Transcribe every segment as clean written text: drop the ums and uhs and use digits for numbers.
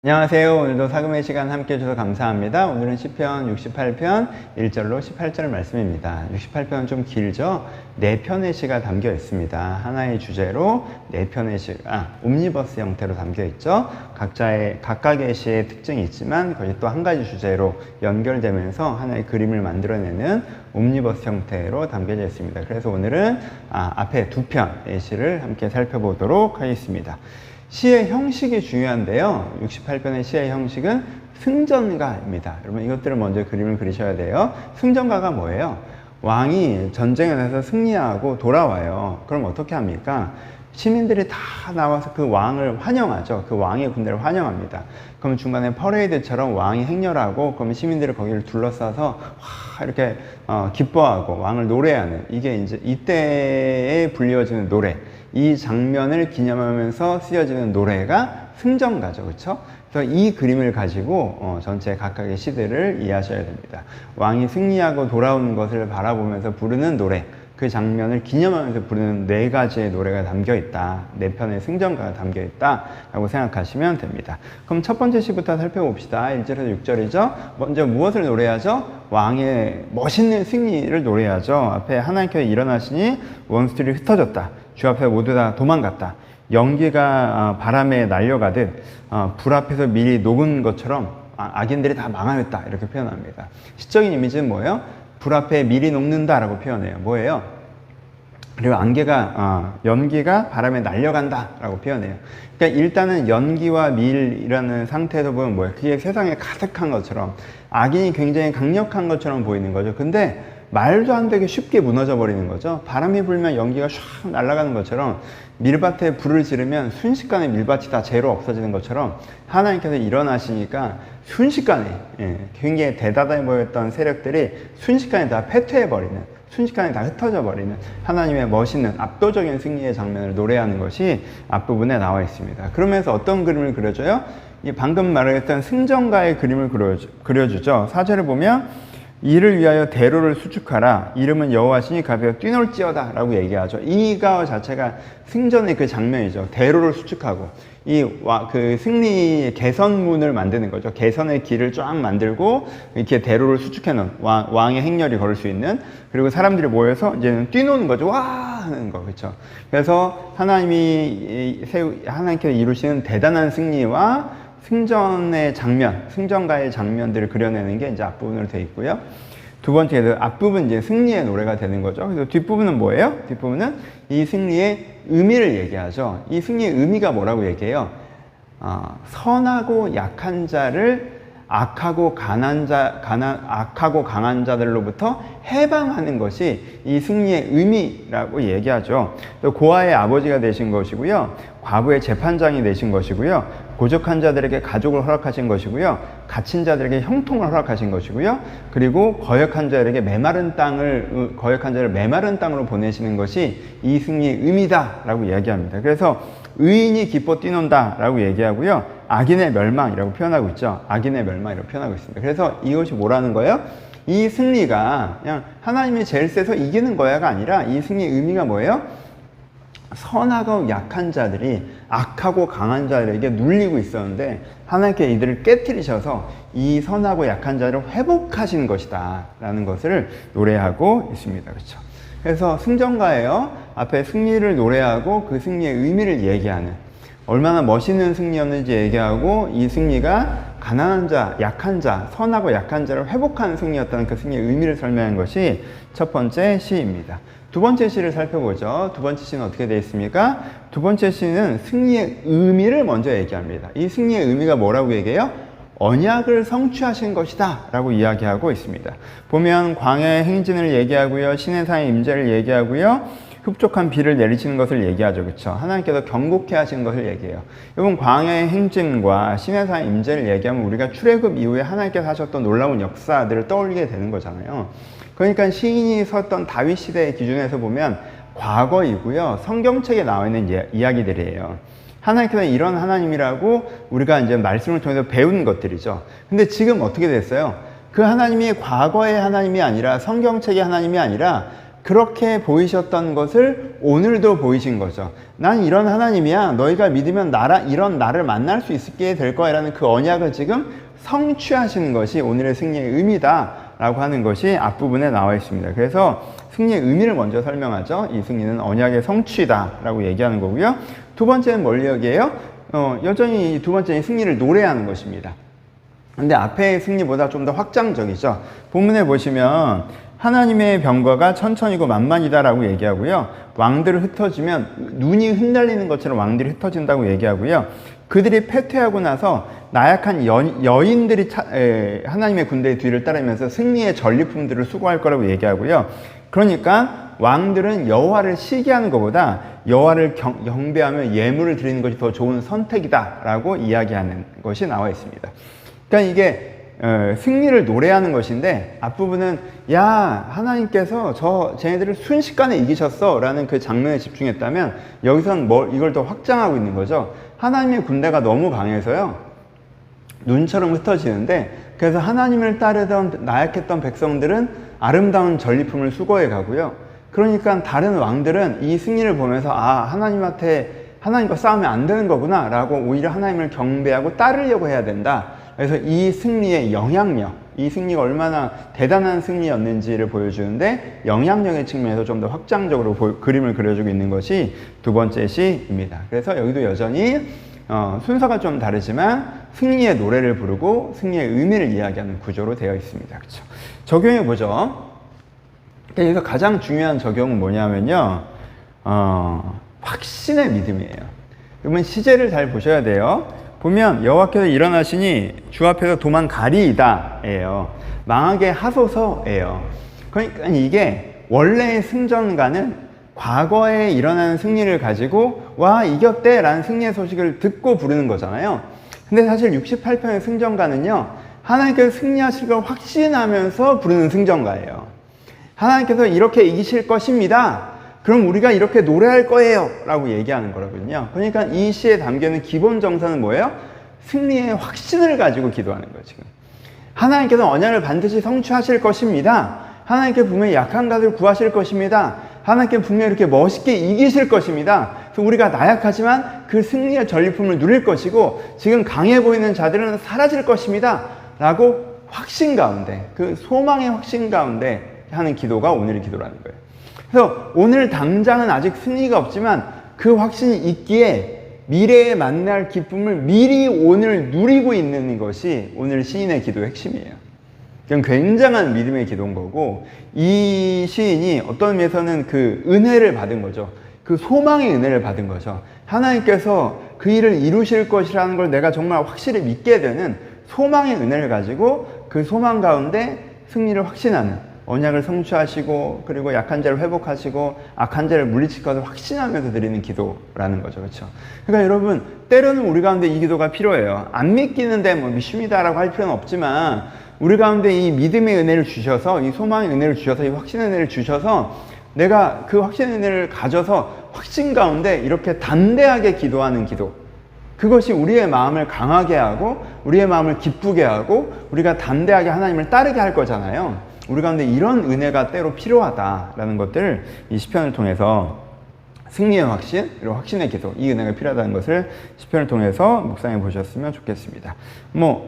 안녕하세요. 오늘도 사금의 시간 함께 해주셔서 감사합니다. 오늘은 시편 68편 1절로 18절 말씀입니다. 68편은 좀 길죠? 4편의 시가 담겨 있습니다. 하나의 주제로 4편의 시가 옴니버스 형태로 담겨 있죠. 각각의 시의 특징이 있지만 그것이 또 한 가지 주제로 연결되면서 하나의 그림을 만들어내는 옴니버스 형태로 담겨져 있습니다. 그래서 오늘은 앞에 2편의 시를 함께 살펴보도록 하겠습니다. 시의 형식이 중요한데요. 68편의 시의 형식은 승전가입니다. 여러분 이것들을 먼저 그림을 그리셔야 돼요. 승전가가 뭐예요? 왕이 전쟁에 나서 승리하고 돌아와요. 그럼 어떻게 합니까? 시민들이 다 나와서 그 왕을 환영하죠. 그 왕의 군대를 환영합니다. 그럼 중간에 퍼레이드처럼 왕이 행렬하고 그러면 시민들이 거기를 둘러싸서 와 이렇게 기뻐하고 왕을 노래하는, 이게 이제 이때에 불리워지는 노래, 이 장면을 기념하면서 쓰여지는 노래가 승전가죠. 그렇죠? 그래서 이 그림을 가지고 전체 각각의 시들을 이해하셔야 됩니다. 왕이 승리하고 돌아오는 것을 바라보면서 부르는 노래, 그 장면을 기념하면서 부르는 4가지의 노래가 담겨 있다. 4편의 승전가가 담겨 있다 라고 생각하시면 됩니다. 그럼 첫 번째 시부터 살펴봅시다. 1절에서 6절이죠. 먼저 무엇을 노래하죠? 왕의 멋있는 승리를 노래하죠. 앞에 하나님께서 일어나시니 원수들이 흩어졌다. 주 앞에 모두 다 도망갔다. 연기가 바람에 날려가듯 불 앞에서 밀이 녹은 것처럼 악인들이 다 망하였다. 이렇게 표현합니다. 시적인 이미지는 뭐예요? 불 앞에 밀이 녹는다 라고 표현해요. 뭐예요? 그리고 연기가 바람에 날려간다 라고 표현해요. 그러니까 일단은 연기와 밀이라는 상태에서 보면 뭐예요? 그게 세상에 가득한 것처럼, 악인이 굉장히 강력한 것처럼 보이는 거죠. 근데 말도 안 되게 쉽게 무너져 버리는 거죠. 바람이 불면 연기가 샥 날아가는 것처럼, 밀밭에 불을 지르면 순식간에 밀밭이 다 재로 없어지는 것처럼 하나님께서 일어나시니까 순식간에 굉장히 대단해 보였던 세력들이 순식간에 다 패퇴해버리는, 순식간에 다 흩어져 버리는 하나님의 멋있는 압도적인 승리의 장면을 노래하는 것이 앞부분에 나와 있습니다. 그러면서 어떤 그림을 그려줘요? 방금 말했던 승전가의 그림을 그려주죠. 4절을 보면 이를 위하여 대로를 수축하라. 이름은 여호와시니 가벼워 뛰놀지어다 라고 얘기하죠. 이가 자체가 승전의 그 장면이죠. 대로를 수축하고 그 승리의 개선문을 만드는 거죠. 개선의 길을 쫙 만들고 이렇게 대로를 수축해 놓은 왕의 행렬이 걸을 수 있는, 그리고 사람들이 모여서 이제는 뛰노는 거죠. 와 하는 거. 그렇죠. 그래서 하나님께서 이루시는 대단한 승리와 승전의 장면, 승전가의 장면들을 그려내는 게 이제 앞부분으로 되어 있고요. 두 번째, 앞부분 이제 승리의 노래가 되는 거죠. 그래서 뒷부분은 뭐예요? 뒷부분은 이 승리의 의미를 얘기하죠. 이 승리의 의미가 뭐라고 얘기해요? 선하고 약한 자를 악하고 강한 자들로부터 해방하는 것이 이 승리의 의미라고 얘기하죠. 또 고아의 아버지가 되신 것이고요. 과부의 재판장이 되신 것이고요. 고적한 자들에게 가족을 허락하신 것이고요. 갇힌 자들에게 형통을 허락하신 것이고요. 그리고 거역한 자를 메마른 땅으로 보내시는 것이 이 승리의 의미다라고 이야기합니다. 그래서 의인이 기뻐 뛰논다 라고 얘기하고요. 악인의 멸망이라고 표현하고 있죠. 악인의 멸망이라고 표현하고 있습니다. 그래서 이것이 뭐라는 거예요? 이 승리가 그냥 하나님이 제일 세서 이기는 거야가 아니라, 이 승리의 의미가 뭐예요? 선하고 약한 자들이 악하고 강한 자들에게 눌리고 있었는데 하나님께 이들을 깨트리셔서 이 선하고 약한 자를 회복하시는 것이다 라는 것을 노래하고 있습니다. 그렇죠? 그래서 승전가예요. 앞에 승리를 노래하고 그 승리의 의미를 얘기하는, 얼마나 멋있는 승리였는지 얘기하고, 이 승리가 가난한 자, 약한 자, 선하고 약한 자를 회복하는 승리였다는 그 승리의 의미를 설명한 것이 첫 번째 시입니다. 두 번째 시를 살펴보죠. 두 번째 시는 어떻게 되어 있습니까? 두 번째 시는 승리의 의미를 먼저 얘기합니다. 이 승리의 의미가 뭐라고 얘기해요? 언약을 성취하신 것이다 라고 이야기하고 있습니다. 보면 광야의 행진을 얘기하고요. 시내산의 임재를 얘기하고요. 흡족한 비를 내리시는 것을 얘기하죠. 그렇죠? 하나님께서 경고케 하신 것을 얘기해요. 여러분, 광야의 행진과 시내산의 임재를 얘기하면 우리가 출애굽 이후에 하나님께서 하셨던 놀라운 역사들을 떠올리게 되는 거잖아요. 그러니까 시인이 썼던 다윗 시대의 기준에서 보면 과거이고요. 성경책에 나와 있는 이야기들이에요. 하나님께서 이런 하나님이라고 우리가 이제 말씀을 통해서 배운 것들이죠. 근데 지금 어떻게 됐어요? 그 하나님이 과거의 하나님이 아니라, 성경책의 하나님이 아니라 그렇게 보이셨던 것을 오늘도 보이신 거죠. 난 이런 하나님이야. 너희가 믿으면 이런 나를 만날 수 있게 될 거야 라는 그 언약을 지금 성취하시는 것이 오늘의 승리의 의미다 라고 하는 것이 앞부분에 나와 있습니다. 그래서 승리의 의미를 먼저 설명하죠. 이 승리는 언약의 성취다 라고 얘기하는 거고요. 두 번째는 뭘 얘기해요? 여전히 이 두 번째는 승리를 노래하는 것입니다. 근데 앞의 승리보다 좀 더 확장적이죠. 본문에 보시면 하나님의 병거가 천천히고 만만이다라고 얘기하고요. 왕들을 흩어지면 눈이 흩날리는 것처럼 왕들이 흩어진다고 얘기하고요. 그들이 패퇴하고 나서 나약한 여인들이 하나님의 군대의 뒤를 따르면서 승리의 전리품들을 수고할 거라고 얘기하고요. 그러니까 왕들은 여호와를 시기하는 것보다 여호와를 경배하며 예물을 드리는 것이 더 좋은 선택이다라고 이야기하는 것이 나와 있습니다. 그러니까 이게 승리를 노래하는 것인데 앞부분은 야 하나님께서 쟤네들을 순식간에 이기셨어 라는 그 장면에 집중했다면 여기선 이걸 더 확장하고 있는 거죠. 하나님의 군대가 너무 강해서요 눈처럼 흩어지는데 그래서 하나님을 따르던 나약했던 백성들은 아름다운 전리품을 수거해 가고요. 그러니까 다른 왕들은 이 승리를 보면서 하나님과 싸우면 안 되는 거구나 라고 오히려 하나님을 경배하고 따르려고 해야 된다. 그래서 이 승리의 영향력, 이 승리가 얼마나 대단한 승리였는지를 보여주는데 영향력의 측면에서 좀 더 확장적으로 그림을 그려주고 있는 것이 두 번째 시입니다. 그래서 여기도 여전히 순서가 좀 다르지만 승리의 노래를 부르고 승리의 의미를 이야기하는 구조로 되어 있습니다. 그렇죠? 적용해 보죠. 여기서 가장 중요한 적용은 뭐냐면요, 확신의 믿음이에요. 여러분 시제를 잘 보셔야 돼요. 보면 여호와께서 일어나시니 주 앞에서 도망가리이다 예요. 망하게 하소서예요. 그러니까 이게 원래의 승전가는 과거에 일어나는 승리를 가지고 와 이겼대 라는 승리의 소식을 듣고 부르는 거잖아요. 근데 사실 68편의 승전가는요 하나님께서 승리하실 걸 확신하면서 부르는 승전가예요. 하나님께서 이렇게 이기실 것입니다. 그럼 우리가 이렇게 노래할 거예요 라고 얘기하는 거거든요. 그러니까 이 시에 담겨있는 기본 정서는 뭐예요? 승리의 확신을 가지고 기도하는 거예요. 지금 하나님께서 언약을 반드시 성취하실 것입니다. 하나님께 분명히 약한 자들 구하실 것입니다. 하나님께 분명히 이렇게 멋있게 이기실 것입니다. 그래서 우리가 나약하지만 그 승리의 전리품을 누릴 것이고 지금 강해 보이는 자들은 사라질 것입니다 라고 확신 가운데, 그 소망의 확신 가운데 하는 기도가 오늘의 기도라는 거예요. 그래서 오늘 당장은 아직 승리가 없지만 그 확신이 있기에 미래에 만날 기쁨을 미리 오늘 누리고 있는 것이 오늘 시인의 기도의 핵심이에요. 그냥 굉장한 믿음의 기도인 거고, 이 시인이 어떤 의미에서는 그 은혜를 받은 거죠. 그 소망의 은혜를 받은 거죠. 하나님께서 그 일을 이루실 것이라는 걸 내가 정말 확실히 믿게 되는 소망의 은혜를 가지고 그 소망 가운데 승리를 확신하는, 언약을 성취하시고 그리고 약한 자를 회복하시고 악한 자를 물리칠 것을 확신하면서 드리는 기도라는 거죠. 그렇죠? 그러니까 여러분 때로는 우리 가운데 이 기도가 필요해요. 안 믿기는데 믿습니다라고 할 필요는 없지만 우리 가운데 이 믿음의 은혜를 주셔서, 이 소망의 은혜를 주셔서, 이 확신의 은혜를 주셔서 내가 그 확신의 은혜를 가져서 확신 가운데 이렇게 담대하게 기도하는 기도, 그것이 우리의 마음을 강하게 하고 우리의 마음을 기쁘게 하고 우리가 담대하게 하나님을 따르게 할 거잖아요. 우리 가운데 이런 은혜가 때로 필요하다라는 것들을 이 시편을 통해서 승리의 확신, 그리고 확신의 기도, 이 은혜가 필요하다는 것을 시편을 통해서 묵상해 보셨으면 좋겠습니다.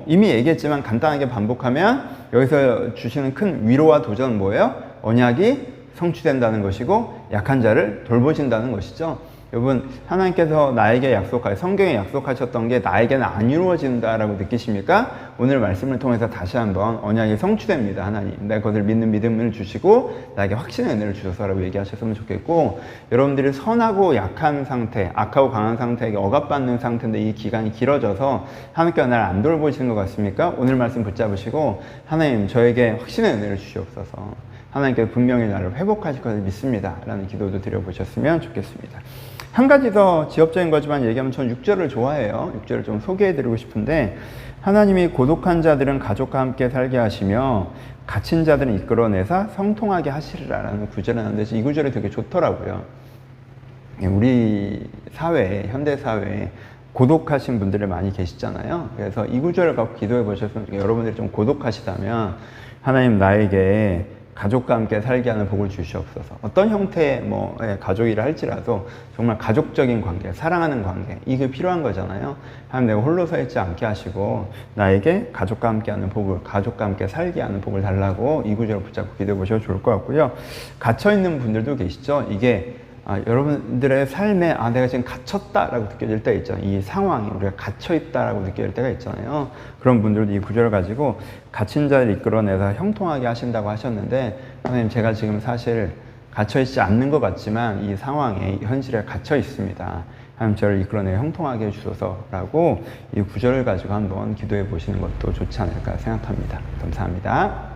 이미 얘기했지만 간단하게 반복하면 여기서 주시는 큰 위로와 도전은 뭐예요? 언약이 성취된다는 것이고 약한 자를 돌보신다는 것이죠. 여러분 하나님께서 나에게 성경에 약속하셨던 게 나에게는 안 이루어진다라고 느끼십니까? 오늘 말씀을 통해서 다시 한번 언약이 성취됩니다. 하나님 내가 그것을 믿는 믿음을 주시고 나에게 확신의 은혜를 주셔서라고 얘기하셨으면 좋겠고, 여러분들이 선하고 약한 상태, 악하고 강한 상태에게 억압받는 상태인데 이 기간이 길어져서 하나님께서 나를 안 돌보시는 것 같습니까? 오늘 말씀 붙잡으시고 하나님 저에게 확신의 은혜를 주시옵소서, 하나님께서 분명히 나를 회복하실 것을 믿습니다 라는 기도도 드려보셨으면 좋겠습니다. 한 가지 더 지엽적인 거지만 얘기하면 전 6절을 좋아해요. 6절을 좀 소개해드리고 싶은데, 하나님이 고독한 자들은 가족과 함께 살게 하시며 갇힌 자들은 이끌어내사 성통하게 하시리라라는 구절이 나오는데 이 구절이 되게 좋더라고요. 우리 사회에, 현대 사회에 고독하신 분들이 많이 계시잖아요. 그래서 이 구절을 갖고 기도해 보셨으면, 여러분들이 좀 고독하시다면 하나님 나에게 가족과 함께 살게 하는 복을 주시옵소서. 어떤 형태의 가족이라 할지라도 정말 가족적인 관계, 사랑하는 관계, 이게 필요한 거잖아요. 하나님, 내가 홀로 서 있지 않게 하시고 나에게 가족과 함께 하는 복을, 가족과 함께 살게 하는 복을 달라고 이 구절을 붙잡고 기도해 보셔도 좋을 것 같고요. 갇혀있는 분들도 계시죠. 이게 여러분들의 삶에 내가 지금 갇혔다라고 느껴질 때 있잖아요. 이 상황이 우리가 갇혀있다라고 느껴질 때가 있잖아요. 그런 분들도 이 구절을 가지고 갇힌 자를 이끌어내서 형통하게 하신다고 하셨는데, 하나님, 제가 지금 사실 갇혀있지 않는 것 같지만 이 상황에, 이 현실에 갇혀 있습니다. 하나님, 저를 이끌어내 형통하게 해주소서라고 이 구절을 가지고 한번 기도해 보시는 것도 좋지 않을까 생각합니다. 감사합니다.